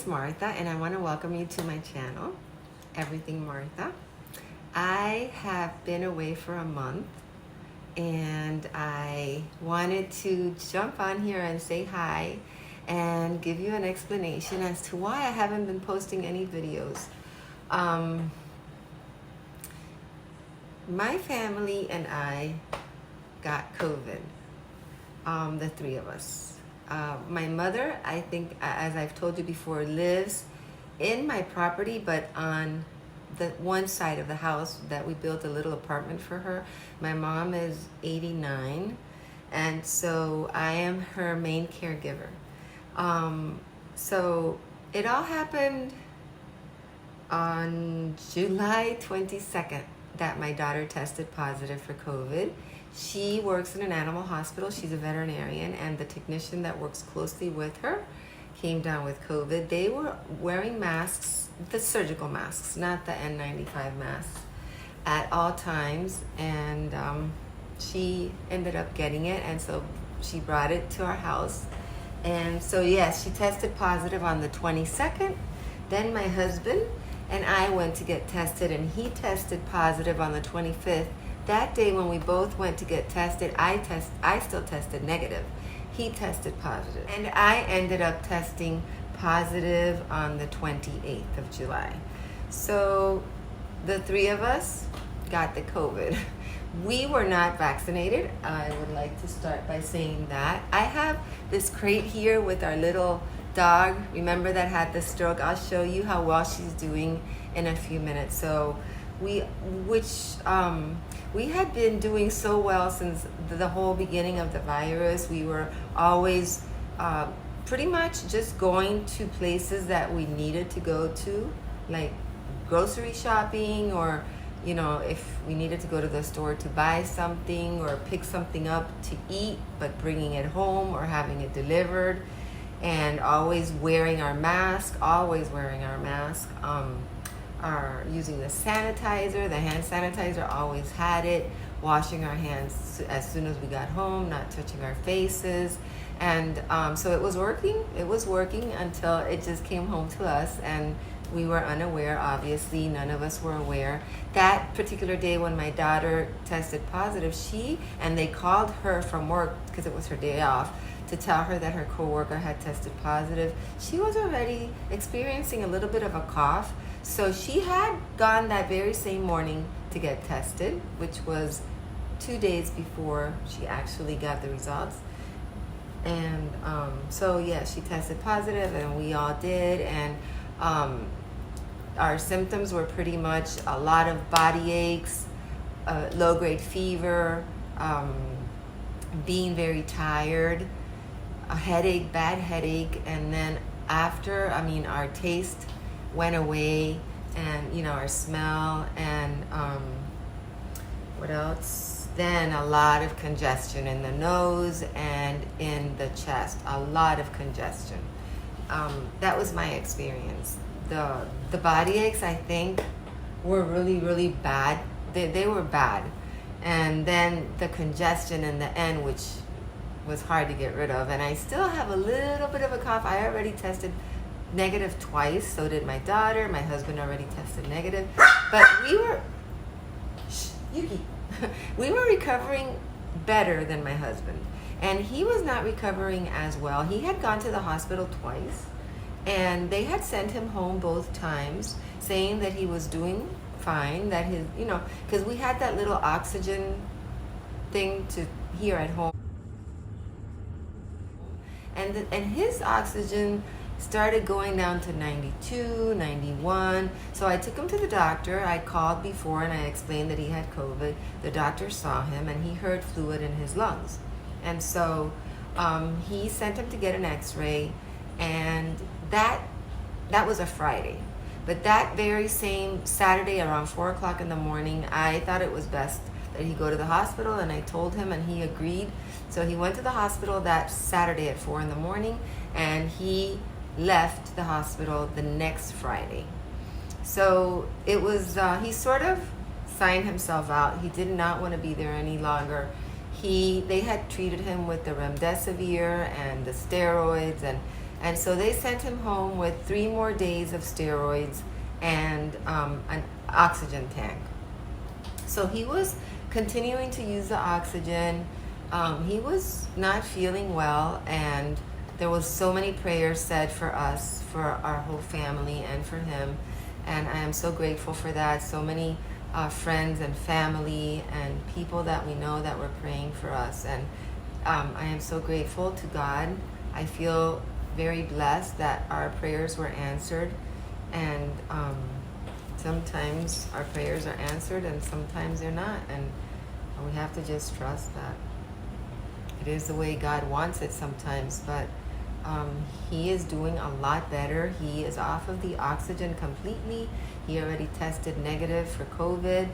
is Martha, and I want to welcome you to my channel, Everything Martha. I have been away for a month, and I wanted to jump on here and say hi and give you an explanation as to why I haven't been posting any videos. My family and I got COVID, the three of us. My mother, I think, as I've told you before, lives in my property, but on the one side of the house that we built a little apartment for her. My mom is 89, and so I am her main caregiver. So it all happened on July 22nd that my daughter tested positive for COVID. She works in an animal hospital. She's a veterinarian, and the technician that works closely with her came down with COVID. They were wearing masks, the surgical masks, not the N95 masks, at all times, and she ended up getting it, and so she brought it to our house. And so yes, she tested positive on the 22nd. Then my husband and I went to get tested, and he tested positive on the 25th. That day when we both went to get tested, I still tested negative. He tested positive. And I ended up testing positive on the 28th of July. So the three of us got the COVID. We were not vaccinated. I would like to start by saying that. I have this crate here with our little dog, remember, that had the stroke. I'll show you how well she's doing in a few minutes. So we had been doing so well since the whole beginning of the virus. We were always pretty much just going to places that we needed to go to, like grocery shopping, or if we needed to go to the store to buy something or pick something up to eat, but bringing it home or having it delivered, and always wearing our mask, using the sanitizer, the hand sanitizer, always had it, washing our hands as soon as we got home, not touching our faces. And so it was working until it just came home to us, and we were unaware. Obviously, none of us were aware. That particular day when my daughter tested positive, they called her from work because it was her day off to tell her that her coworker had tested positive. She was already experiencing a little bit of a cough, so she had gone that very same morning to get tested, which was 2 days before she actually got the results. And so yeah, she tested positive, and we all did, and our symptoms were pretty much a lot of body aches, low-grade fever, being very tired, a headache, bad headache, and then after, our taste went away, and our smell, and what else? Then a lot of congestion in the nose and in the chest, a lot of congestion. That was my experience. The body aches, I think, were really, really bad. They were bad. And then the congestion in the end, which was hard to get rid of. And I still have a little bit of a cough. I already tested negative twice. So did my daughter. My husband already tested negative. But Yuki, we were recovering better than my husband. And he was not recovering as well. He had gone to the hospital twice, and they had sent him home both times, saying that he was doing fine, that his, because we had that little oxygen thing to here at home. And his oxygen started going down to 92, 91. So I took him to the doctor. I called before and I explained that he had COVID. The doctor saw him and he heard fluid in his lungs. And so he sent him to get an x-ray, and that was a Friday. But that very same Saturday around 4 o'clock in the morning, I thought it was best that he go to the hospital, and I told him, and he agreed. So he went to the hospital that Saturday at 4 in the morning, and he left the hospital the next Friday. So it was, he sort of signed himself out. He did not want to be there any longer. They had treated him with the remdesivir and the steroids, and And so they sent him home with 3 more days of steroids and an oxygen tank. So he was continuing to use the oxygen. He was not feeling well, and there was so many prayers said for us, for our whole family, and for him. And I am so grateful for that. So many friends and family and people that we know that were praying for us. And I am so grateful to God. I feel very blessed that our prayers were answered. And sometimes our prayers are answered and sometimes they're not. And we have to just trust that it is the way God wants it sometimes. But he is doing a lot better. He is off of the oxygen completely. He already tested negative for COVID.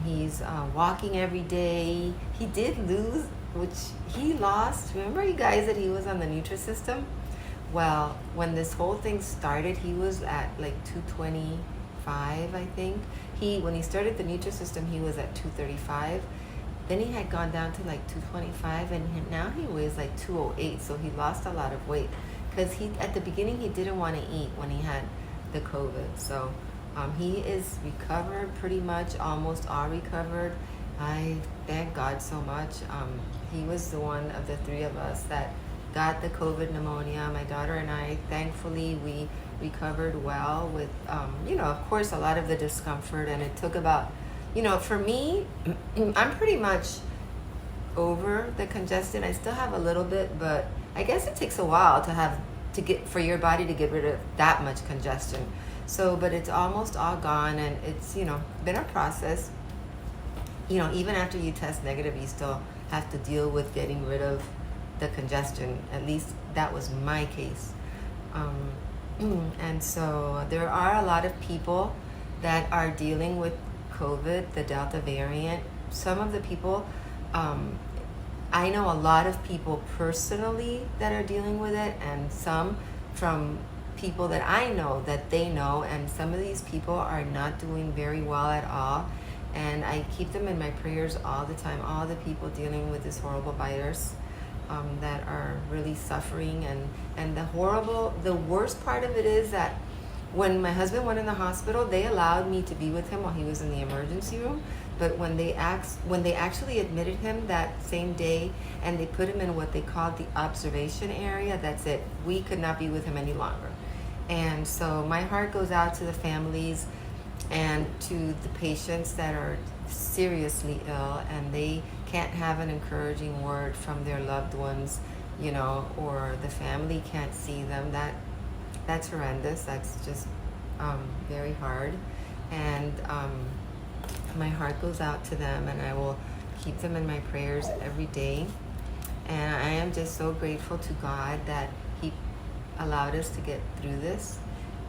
He's walking every day. He did lose, which he lost. Remember, you guys, that he was on the Nutrisystem? Well, when this whole thing started, he was at like 225, I think. When he started the Nutrisystem, he was at 235. Then he had gone down to like 225, and now he weighs like 208. So he lost a lot of weight because at the beginning he didn't want to eat when he had the COVID. So he is recovered pretty much, almost all recovered. I thank God so much. He was the one of the 3 of us that got the COVID pneumonia. My daughter and I, thankfully, we recovered well with, of course, a lot of the discomfort. And it took about, for me, I'm pretty much over the congestion. I still have a little bit, but I guess it takes a while for your body to get rid of that much congestion. So, but it's almost all gone, and it's, been a process. Even after you test negative, you still have to deal with getting rid of the congestion. At least that was my case. And so there are a lot of people that are dealing with COVID, the Delta variant. Some of the people, I know a lot of people personally that are dealing with it, and some from people that I know that they know, and some of these people are not doing very well at all. And I keep them in my prayers all the time, all the people dealing with this horrible virus that are really suffering. And the worst part of it is that when my husband went in the hospital, they allowed me to be with him while he was in the emergency room. But when they actually admitted him that same day and they put him in what they called the observation area, that's it. We could not be with him any longer. And so my heart goes out to the families and to the patients that are seriously ill and they can't have an encouraging word from their loved ones, or the family can't see them. That's horrendous. That's just very hard. And my heart goes out to them, and I will keep them in my prayers every day. And I am just so grateful to God that He allowed us to get through this.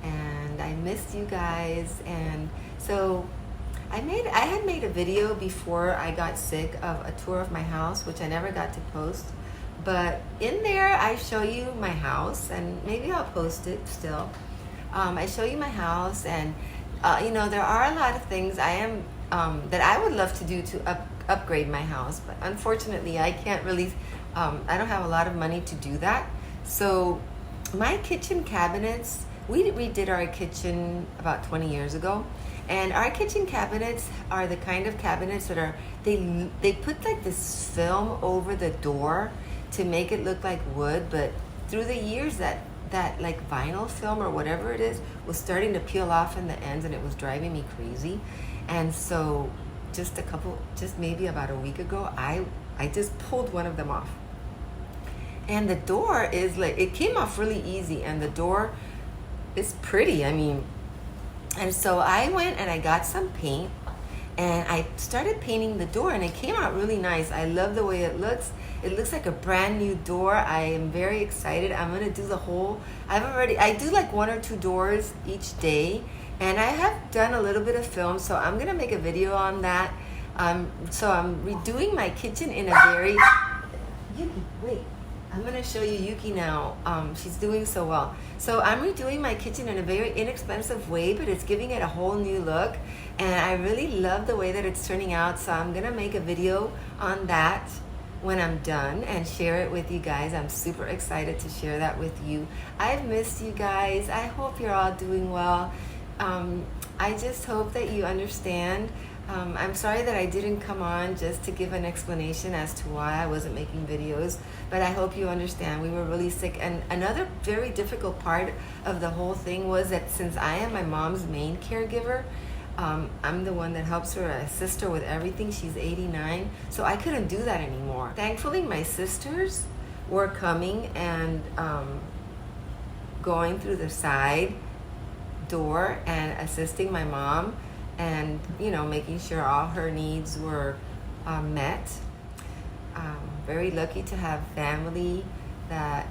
And I missed you guys. And so I had made a video before I got sick of a tour of my house, which I never got to post. But in there, I show you my house, and maybe I'll post it still. I show you my house, and there are a lot of things that I would love to do to upgrade my house, but unfortunately, I can't really. I don't have a lot of money to do that. So my kitchen cabinets, we redid our kitchen about 20 years ago. And our kitchen cabinets are the kind of cabinets that they put like this film over the door to make it look like wood, but through the years that like vinyl film or whatever it is was starting to peel off in the ends, and it was driving me crazy. And so just maybe about a week ago, I just pulled one of them off. And the door is like, it came off really easy, and the door is pretty. And so I went and I got some paint, and I started painting the door, and it came out really nice. I love the way it looks. It looks like a brand new door. I am very excited. I'm going to do I do like 1 or 2 doors each day, and I have done a little bit of film, so I'm going to make a video on that. So I'm redoing my kitchen in a very... Yuki, wait. I'm going to show you Yuki now. She's doing so well. So I'm redoing my kitchen in a very inexpensive way, but it's giving it a whole new look. And I really love the way that it's turning out. So I'm going to make a video on that. when I'm done and share it with you guys. I'm super excited to share that with you. I've missed you guys. I hope you're all doing well. I just hope that you understand. I'm sorry that I didn't come on just to give an explanation as to why I wasn't making videos, but I hope you understand. We were really sick, and another very difficult part of the whole thing was that since I am my mom's main caregiver, I'm the one that helps her, assist her with everything. She's 89, so I couldn't do that anymore. Thankfully, my sisters were coming and going through the side door and assisting my mom, and making sure all her needs were met. Very lucky to have family that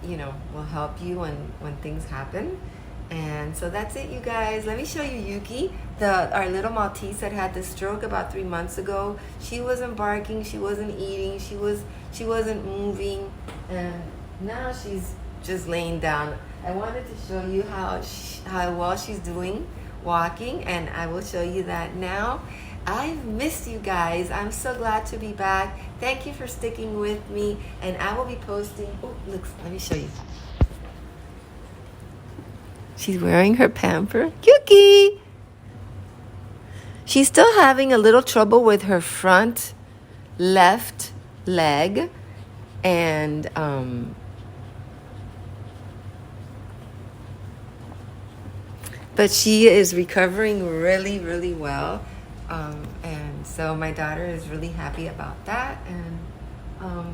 will help you when things happen. And so that's it, you guys. Let me show you Yuki, our little Maltese that had the stroke about 3 months ago. She wasn't barking, she wasn't eating, she wasn't moving, and now she's just laying down. I wanted to show you how well she's doing walking, and I will show you that now. I've missed you guys. I'm so glad to be back. Thank you for sticking with me, and I will be posting. Oh, look, let me show you. She's wearing her pamper. Yuki! She's still having a little trouble with her front left leg, and but she is recovering really, really well. And so my daughter is really happy about that. And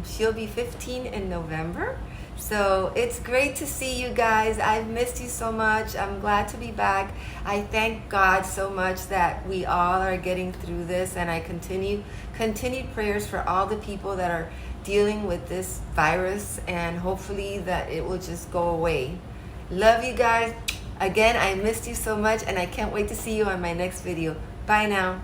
she'll be 15 in November. So it's great to see you guys. I've missed you so much. I'm glad to be back. I thank God so much that we all are getting through this. And I continued prayers for all the people that are dealing with this virus. And hopefully that it will just go away. Love you guys. Again, I missed you so much, and I can't wait to see you on my next video. Bye now.